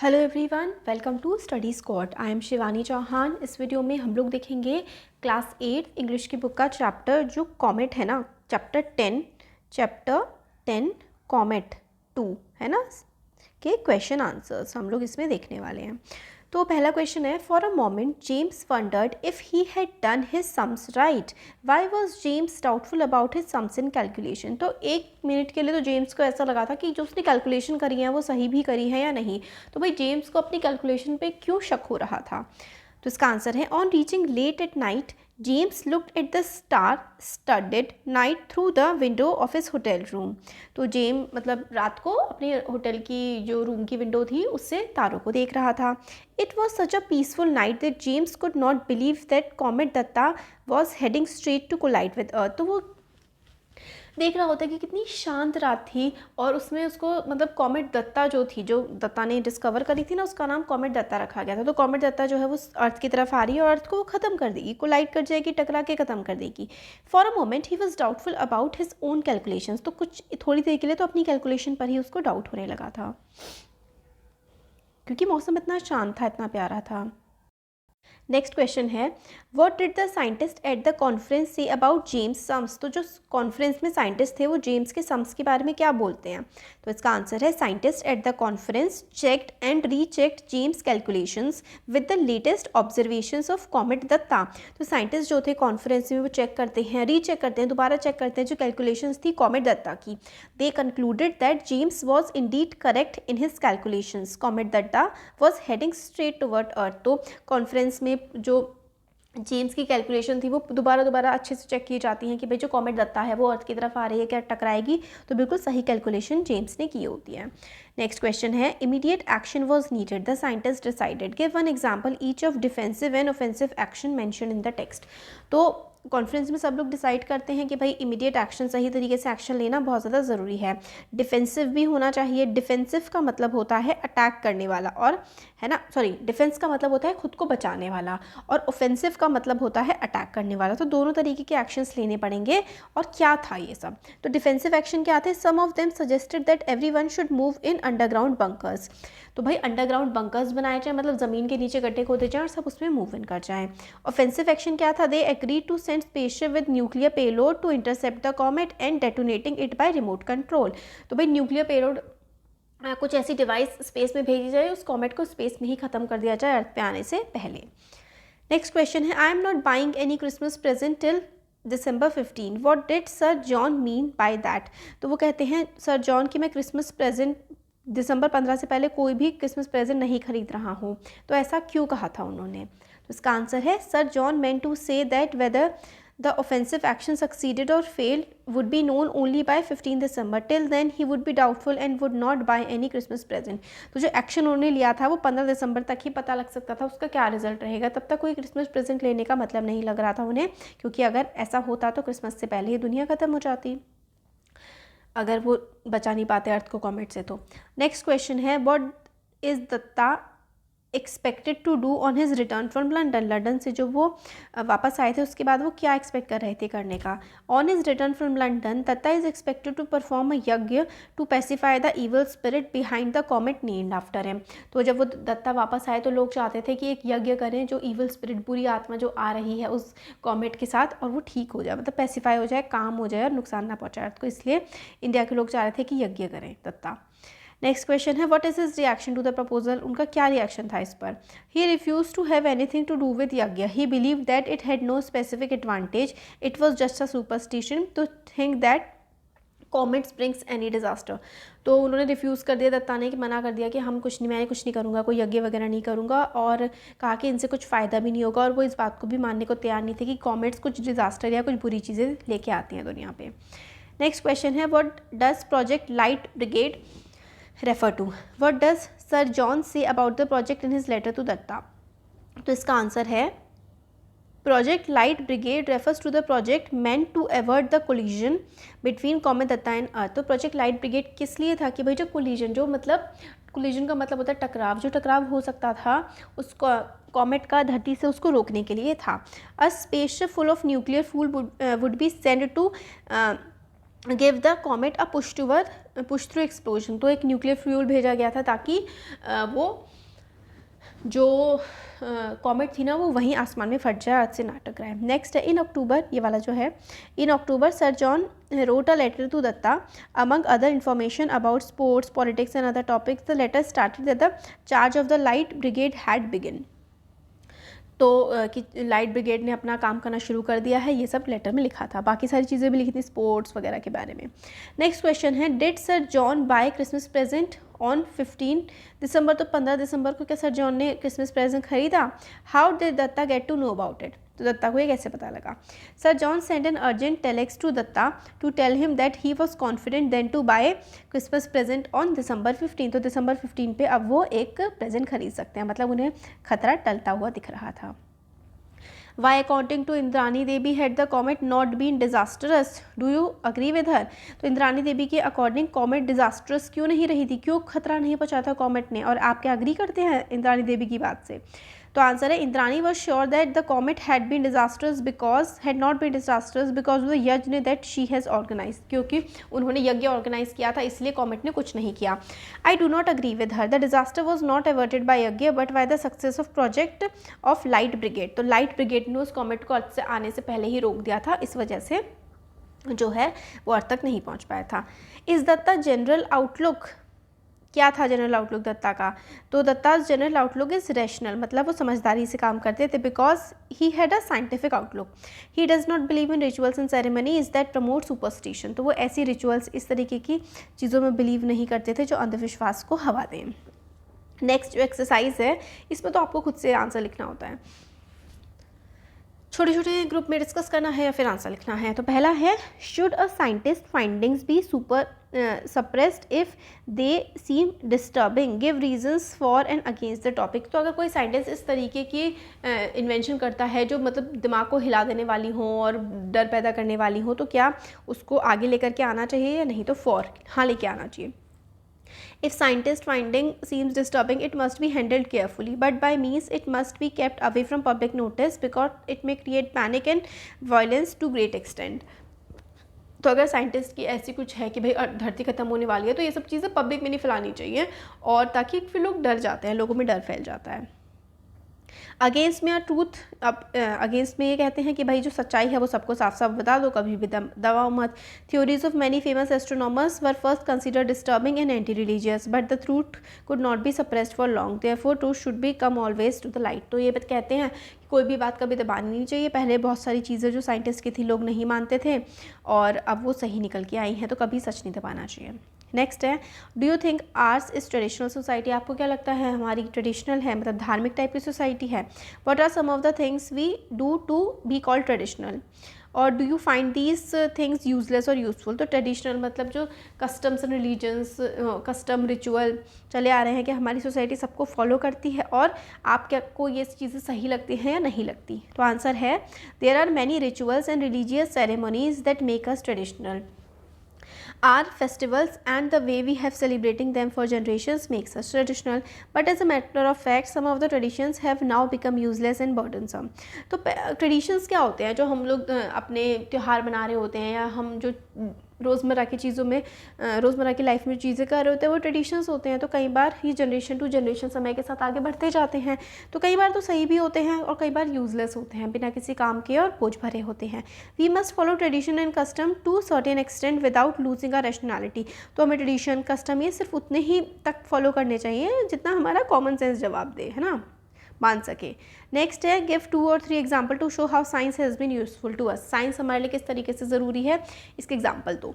Hello everyone, welcome to study squad. I am Shivani Chauhan. इस video में हम लोग देखेंगे क्लास 8 इंग्लिश की बुक का चैप्टर जो कॉमेट है ना, चैप्टर 10 कॉमेट 2 है ना, के क्वेश्चन आंसर्स हम लोग इसमें देखने वाले हैं। तो पहला क्वेश्चन है, for a moment James wondered if he had done his sums right, why was James doubtful about his sums in calculation. तो एक मिनट के लिए तो जेम्स को ऐसा लगा था कि जो उसने कैलकुलेशन करी है वो सही भी करी है या नहीं। तो भाई जेम्स को अपनी कैलकुलेशन पे क्यों शक हो रहा था। तो इसका आंसर है, on reaching late at night James looked at the star studded night through the window of his hotel room. तो जेम मतलब रात को अपने होटल की जो रूम की विंडो थी उससे तारों को देख रहा था। It was such a peaceful night that James could not believe that comet Dutta was heading straight to collide with earth. तो वो देख रहा होता है कि कितनी शांत रात थी और उसमें उसको मतलब कॉमेट दत्ता जो थी, जो दत्ता ने डिस्कवर करी थी ना, उसका नाम कॉमेट दत्ता रखा गया था। तो कॉमेट दत्ता जो है वो अर्थ की तरफ आ रही है और अर्थ को वो ख़त्म कर देगी, कोलाइड कर जाएगी, टकरा के ख़त्म कर देगी। For a moment he was doubtful about his own calculation. तो कुछ थोड़ी देर के लिए तो अपनी कैलकुलेशन पर ही उसको डाउट होने लगा था, क्योंकि मौसम इतना शांत था, इतना प्यारा था। नेक्स्ट क्वेश्चन है, what did the scientist at the conference say about James sums. तो जो कॉन्फ्रेंस में साइंटिस्ट थे वो जेम्स के सम्स के बारे में क्या बोलते हैं। तो इसका आंसर है, scientist at the conference checked and rechecked James calculations with the latest observations of comet Datta. तो साइंटिस्ट जो थे कॉन्फ्रेंस में वो चेक करते हैं, रीचेक करते हैं, दोबारा चेक करते हैं जो कैलकुलेशंस थी कॉमेट दत्ता की। They concluded that James was indeed correct in his calculations, comet Dutta was heading straight toward earth. तो कॉन्फ्रेंस में जो जेम्स की कैलकुलेशन थी वो दोबारा अच्छे से चेक की जाती हैं कि भाई जो कॉमेट दत्ता है वो अर्थ की तरफ आ रही है, क्या टकराएगी। तो बिल्कुल सही कैलकुलेशन जेम्स ने की होती है। नेक्स्ट क्वेश्चन है, immediate action was needed, the scientist decided, give one example each of defensive and offensive action mentioned in the text. तो कॉन्फ्रेंस में सब लोग डिसाइड करते हैं कि भाई इमीडिएट एक्शन, सही तरीके से एक्शन लेना बहुत ज़्यादा ज़रूरी है। डिफेंसिव भी होना चाहिए। डिफेंसिव का मतलब होता है अटैक करने वाला, और है ना, सॉरी, डिफेंस का मतलब होता है खुद को बचाने वाला और ऑफेंसिव का मतलब होता है अटैक करने वाला। तो दोनों तरीके के एक्शंस लेने पड़ेंगे। और क्या था ये सब। तो डिफेंसिव एक्शन क्या थे, some of them suggested that everyone should move in underground bunkers. तो भाई अंडरग्राउंड बंकर्स बनाए जाए, मतलब ज़मीन के नीचे गड्ढे खोदे जाएँ और सब उसमें मूव इन कर जाएँ। ऑफेंसिव एक्शन क्या था, they agree to send spaceship with nuclear payload to intercept the comet and detonating it by remote control. तो भाई न्यूक्लियर पेलोड, कुछ ऐसी डिवाइस स्पेस में भेजी जाए, उस कॉमेट को स्पेस में ही ख़त्म कर दिया जाए अर्थ पे आने से पहले। नेक्स्ट क्वेश्चन है, I am not buying any Christmas present till December 15, what did sir John mean by that. तो वो कहते हैं सर जॉन कि मैं क्रिसमस प्रेजेंट दिसंबर 15 से पहले कोई भी क्रिसमस प्रेजेंट नहीं खरीद रहा हूँ। तो ऐसा क्यों कहा था उन्होंने। तो इसका आंसर है, sir John meant to say that whether the offensive action succeeded or failed would be known only by 15 December. Till then he would be doubtful and would not buy any Christmas present. तो जो action उन्होंने लिया था वो 15 दिसंबर तक ही पता लग सकता था उसका क्या रिजल्ट रहेगा, तब तक कोई क्रिसमस प्रेजेंट लेने का मतलब नहीं लग रहा था उन्हें, क्योंकि अगर ऐसा होता तो क्रिसमस से पहले ही दुनिया ख़त्म हो जाती, अगर वो बचा नहीं पाते अर्थ को कॉमेट से। तो नेक्स्ट क्वेश्चन है, what is Dutta expected to do on his return from London. London से जो वो वापस आए थे उसके बाद वो क्या एक्सपेक्ट कर रहे थे करने का। On his return from London Datta is expected to perform a yagya to pacify the evil spirit behind the comet named after him. तो जब वो दत्ता वापस आए तो लोग चाहते थे कि एक यज्ञ करें जो इवल स्पिरिट, बुरी आत्मा जो आ रही है उस कॉमेट के साथ, और वो ठीक हो जाए, मतलब पेसिफाई हो जाए, काम हो जाए और नुकसान ना पहुँचाए अर्थ को। इसलिए इंडिया के लोग चाह रहे थे कि यज्ञ करें दत्ता। नेक्स्ट क्वेश्चन है, what is his reaction to the proposal. उनका क्या रिएक्शन था इस पर। He refuse to have anything to do with yagya, he believe that it had no specific advantage, it was just a superstition to think that comets brings any disaster. तो उन्होंने refuse कर दिया, दत्ता ने कि मना कर दिया कि हम कुछ नहीं, मैंने कुछ नहीं करूँगा, कोई यज्ञ वगैरह नहीं करूँगा, और कहा कि इनसे कुछ फ़ायदा भी नहीं होगा। और वो इस बात को भी मानने को तैयार नहीं थे कि कॉमेट्स कुछ डिजास्टर या कुछ बुरी चीज़ें लेके आती हैं दुनिया पे। नेक्स्ट क्वेश्चन है, what does project light brigade refer to. What does sir John say about the project in his letter to Dutta. तो इसका आंसर है, project light brigade refers to the project meant to avoid the collision between comet Dutta and earth. तो project light brigade किस लिए था कि भाई जो कोलिजन, जो मतलब कोलिजन का मतलब होता है टकराव, जो टकराव हो सकता था उसको कॉमेट का धरती से, उसको रोकने के लिए था। A spaceship full of nuclear fuel would be send to give the comet a push through explosion. तो एक न्यूक्लियर फ्यूल भेजा गया था ताकि वो जो कॉमेट थी ना वो वहीं आसमान में फट जाए, अर्थ से ना टकराए। नेक्स्ट है इन अक्टूबर, ये वाला जो है, in October sir John wrote a letter to Datta among other information about sports, politics and other topics. The letter started that the charge of the light brigade had begun. तो कि light brigade ने अपना काम करना शुरू कर दिया है, ये सब लेटर में लिखा था। बाकी सारी चीज़ें भी लिखी थी स्पोर्ट्स वगैरह के बारे में। नेक्स्ट क्वेश्चन है did sir John buy Christmas present on 15 December. तो 15 दिसंबर को क्या सर जॉन ने क्रिसमस प्रेजेंट खरीदा? How did Dutta get to know about it. तो दत्ता को ये कैसे पता लगा? Sir John send an urgent telex to Dutta to tell him that he was confident then to buy Christmas present on December 15। तो दिसंबर 15 पे अब वो एक प्रेजेंट खरीद सकते हैं, मतलब उन्हें खतरा टलता हुआ दिख रहा था। Why according to Indrani Devi had the comet not been disastrous? Do you agree with her? तो इंद्रानी देवी के अकॉर्डिंग कॉमेट डिजास्ट्रस क्यों नहीं रही थी, क्यों खतरा नहीं पहुंचा था कॉमेट ने, और आप क्या अग्री करते हैं इंद्रानी देवी की बात से? तो आंसर है Indrani was sure that the comet had been disasters because had not been disasters because the yagya that she has organise, क्योंकि उन्होंने यज्ञ ऑर्गेनाइज किया था इसलिए कॉमेट ने कुछ नहीं किया। I do not agree with her, the disaster was not averted by yagya but by the success of project of light brigade. तो लाइट ब्रिगेड ने उस कॉमेट को अर्थ से आने से पहले ही रोक दिया था, इस वजह से जो है वो अर्थ तक नहीं पहुँच पाया था। इस दत्ता जनरल आउटलुक, क्या था जनरल आउटलुक दत्ता का? तो Dutta general outlook is rational, मतलब वो समझदारी से काम करते थे, because he had a scientific outlook. He does not believe in rituals and ceremony is that promote superstition. तो वो ऐसी रिचुअल्स, इस तरीके की चीज़ों में बिलीव नहीं करते थे जो अंधविश्वास को हवा दें। नेक्स्ट जो एक्सरसाइज है इसमें तो आपको खुद से आंसर लिखना होता है, छोटे छोटे ग्रुप में डिस्कस करना है या फिर आंसर लिखना है। तो पहला है should a scientist findings be suppressed if they seem disturbing, give reasons for and against the topic। तो अगर कोई साइंटिस्ट इस तरीके की इन्वेंशन करता है जो मतलब दिमाग को हिला देने वाली हो और डर पैदा करने वाली हो, तो क्या उसको आगे लेकर के आना चाहिए या नहीं? तो फॉर हाँ लेके आना चाहिए। If scientist finding seems disturbing, it must be handled carefully, but by means it must be kept away from public notice because it may create panic and violence to great extent। तो अगर scientist की ऐसी कुछ है कि भाई धरती खत्म होने वाली है, तो ये सब चीज़ें पब्लिक में नहीं फैलानी चाहिए, और ताकि फिर लोग डर जाते हैं, लोगों में डर फैल जाता है। अगेंस्ट में ट्रूथ, अब अगेंस्ट में ये कहते हैं कि भाई जो सच्चाई है वो सबको साफ साफ बता दो, कभी भी दबाओ मत। Theories of many famous astronomers were first consider disturbing and anti religious but the truth could not be suppressed for long, therefore truth should be come always to the light. तो ये बात कहते हैं कि कोई भी बात कभी दबानी नहीं चाहिए। पहले बहुत सारी चीज़ें जो साइंटिस्ट की थी लोग नहीं मानते थे, और अब वो सही निकल के आई हैं, तो कभी सच नहीं दबाना चाहिए। नेक्स्ट है do you think ours is traditional society? आपको क्या लगता है हमारी ट्रेडिशनल है, मतलब धार्मिक टाइप की सोसाइटी है? What are some of the things we do to be called traditional, और do you find these things useless और यूजफुल? तो ट्रेडिशनल मतलब जो customs and religions, custom ritual चले आ रहे हैं कि हमारी सोसाइटी सबको फॉलो करती है, और आप क्या को ये चीज़ें सही लगती हैं या नहीं लगती? तो आंसर है there are many rituals and religious ceremonies that make us traditional. Our festivals and the way we have celebrating them for generations makes us traditional, but as a matter of fact some of the traditions have now become useless and burdensome। तो traditions क्या होते हैं? जो हम लोग अपने त्यौहार बना रहे होते हैं, या हम जो रोज़मर्रा की चीज़ों में, रोज़मर्रा की लाइफ में चीज़ें कर रहे होते हैं, वो ट्रेडिशंस होते हैं। तो कई बार ये जनरेशन टू जनरेशन समय के साथ आगे बढ़ते जाते हैं, तो कई बार तो सही भी होते हैं और कई बार यूजलेस होते हैं, बिना किसी काम के और बोझ भरे होते हैं। We must follow tradition and custom to certain extent without losing our rationality. तो हमें ट्रेडिशन कस्टम ये सिर्फ उतने ही तक फॉलो करने चाहिए जितना हमारा कॉमन सेंस जवाब दे, है ना, मान सके। नेक्स्ट है give 2 or 3 example to show how science has been useful to us. Science हमारे लिए किस तरीके से ज़रूरी है, इसके एग्जाम्पल दो।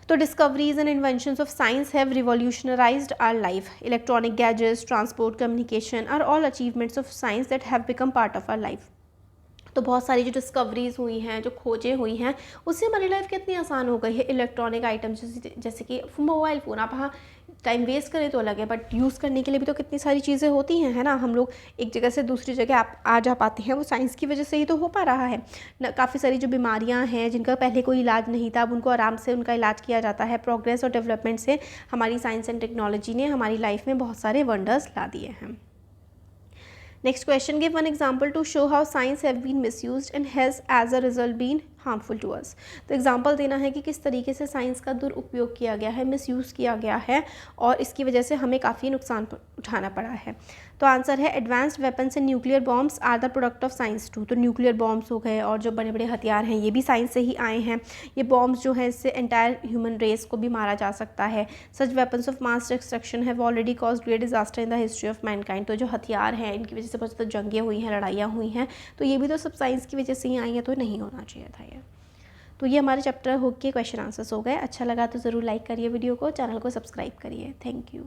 तो discoveries and inventions of science have revolutionised our life. Electronic gadgets, transport, communication are all achievements of science that have become part of our life. तो बहुत सारी जो डिस्कवरीज हुई हैं, जो खोजें हुई हैं, उससे हमारी लाइफ कितनी आसान हो गई है। इलेक्ट्रॉनिक आइटम्स जैसे कि मोबाइल फ़ोन, आप हाँ टाइम वेस्ट करें तो अलग है, बट यूज़ करने के लिए भी तो कितनी सारी चीज़ें होती हैं, है ना। हम लोग एक जगह से दूसरी जगह आ जा पाते हैं, वो साइंस की वजह से ही तो हो पा रहा है ना। काफ़ी सारी जो बीमारियां हैं जिनका पहले कोई इलाज नहीं था, अब उनको आराम से उनका इलाज किया जाता है। प्रोग्रेस और डेवलपमेंट से हमारी साइंस एंड टेक्नोलॉजी ने हमारी लाइफ में बहुत सारे वंडर्स ला दिए हैं। Next question, give one example to show how science have been misused and has as a result been harmful to us. तो एग्जांपल देना है कि किस तरीके से साइंस का दुरुपयोग किया गया है, मिसयूज़ किया गया है और इसकी वजह से हमें काफ़ी नुकसान उठाना पड़ा है। तो आंसर है advanced weapons and nuclear bombs are the product of science too. तो न्यूक्लियर बॉम्ब्स हो गए और जो बड़े बड़े हथियार हैं ये भी साइंस से ही आए हैं। ये बॉम्ब्स जो है इससे एंटायर ह्यूमन रेस को भी मारा जा सकता है। Such weapons of mass destruction have already caused great disaster in the history of mankind. तो जो हथियार हैं इनकी वजह से बहुत ज़्यादा जंगें हुई हैं, लड़ाइयाँ हुई हैं, तो ये भी तो सब साइंस की वजह से ही आई हैं, तो नहीं होना चाहिए था ये। तो ये हमारे चैप्टर हो के क्वेश्चन आंसर्स हो गए। अच्छा लगा तो ज़रूर लाइक करिए वीडियो को, चैनल को सब्सक्राइब करिए। Thank you.